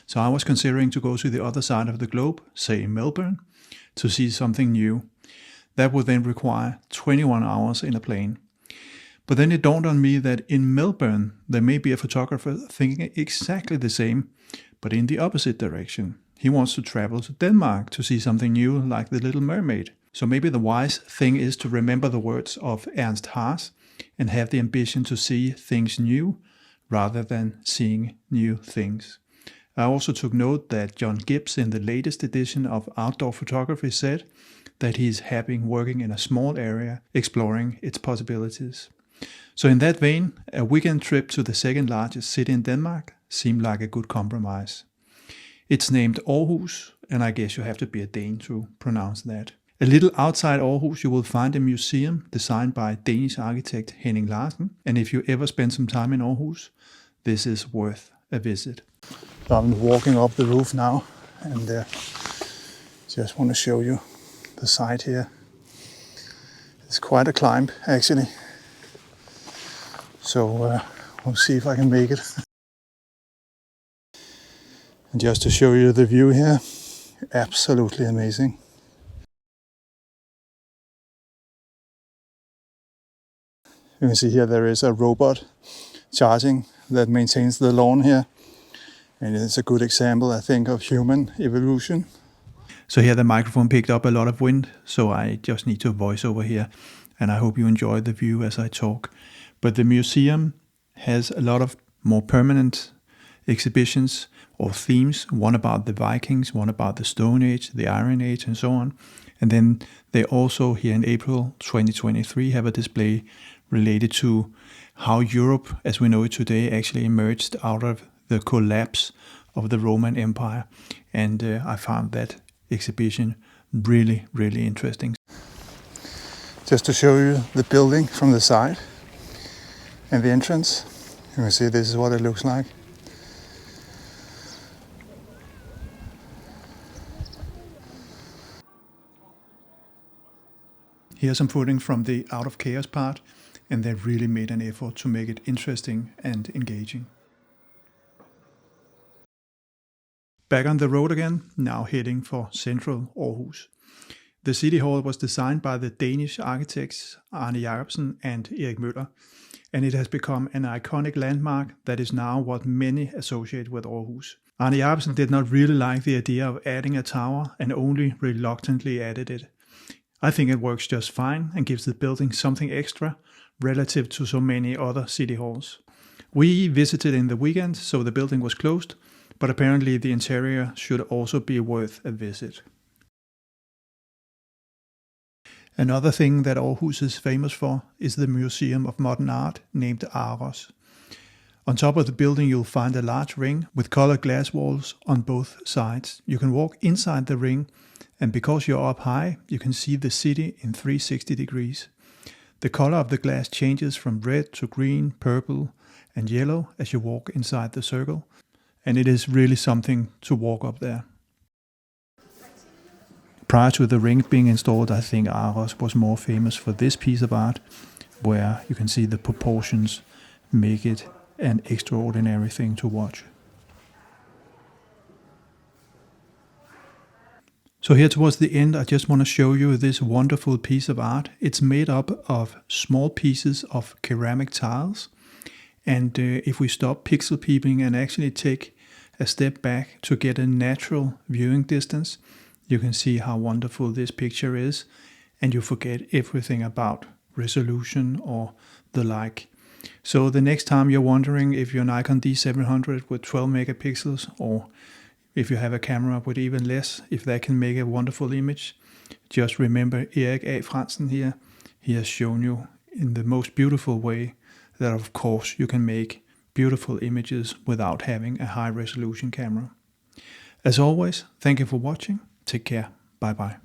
So I was considering to go to the other side of the globe, say Melbourne, to see something new. That would then require 21 hours in a plane. But then it dawned on me that in Melbourne, there may be a photographer thinking exactly the same, but in the opposite direction. He wants to travel to Denmark to see something new like The Little Mermaid. So maybe the wise thing is to remember the words of Ernst Haas and have the ambition to see things new rather than seeing new things. I also took note that John Gibbs in the latest edition of Outdoor Photography said that he is happy working in a small area, exploring its possibilities. So in that vein, a weekend trip to the second largest city in Denmark seemed like a good compromise. It's named Århus, and I guess you have to be a Dane to pronounce that. A little outside Aarhus, you will find a museum designed by Danish architect Henning Larsen. And if you ever spend some time in Aarhus, this is worth a visit. So I'm walking up the roof now, and just want to show you the site here. It's quite a climb, actually. So we'll see if I can make it. And just to show you the view here, absolutely amazing. You can see here there is a robot charging that maintains the lawn here. And it's a good example, I think, of human evolution. So here the microphone picked up a lot of wind, so I just need to voice over here. And I hope you enjoy the view as I talk. But the museum has a lot of more permanent exhibitions or themes, one about the Vikings, one about the Stone Age, the Iron Age, and so on. And then they also, here in April 2023, have a display related to how Europe, as we know it today, actually emerged out of the collapse of the Roman Empire. And I found that exhibition really, really interesting. Just to show you the building from the side and the entrance, you can see this is what it looks like. Here's some footage from the Out of Chaos part, and they really made an effort to make it interesting and engaging. Back on the road again, now heading for central Aarhus. The city hall was designed by the Danish architects Arne Jacobsen and Erik Møller, and it has become an iconic landmark that is now what many associate with Aarhus. Arne Jacobsen did not really like the idea of adding a tower and only reluctantly added it. I think it works just fine and gives the building something extra relative to so many other city halls. We visited in the weekend, so the building was closed, but apparently the interior should also be worth a visit. Another thing that Aarhus is famous for is the Museum of Modern Art named ARoS. On top of the building you'll find a large ring with colored glass walls on both sides. You can walk inside the ring, and because you're up high, you can see the city in 360 degrees. The color of the glass changes from red to green, purple, and yellow as you walk inside the circle, and it is really something to walk up there. Prior to the ring being installed, I think ARoS was more famous for this piece of art, where you can see the proportions make it an extraordinary thing to watch. So here towards the end, I just want to show you this wonderful piece of art. It's made up of small pieces of ceramic tiles. And if we stop pixel peeping and actually take a step back to get a natural viewing distance, you can see how wonderful this picture is. And you forget everything about resolution or the like. So the next time you're wondering if your Nikon D700 with 12 megapixels, or if you have a camera with even less, if that can make a wonderful image, just remember Erik A. Fransen here. He has shown you in the most beautiful way that of course you can make beautiful images without having a high resolution camera. As always, thank you for watching. Take care. Bye bye.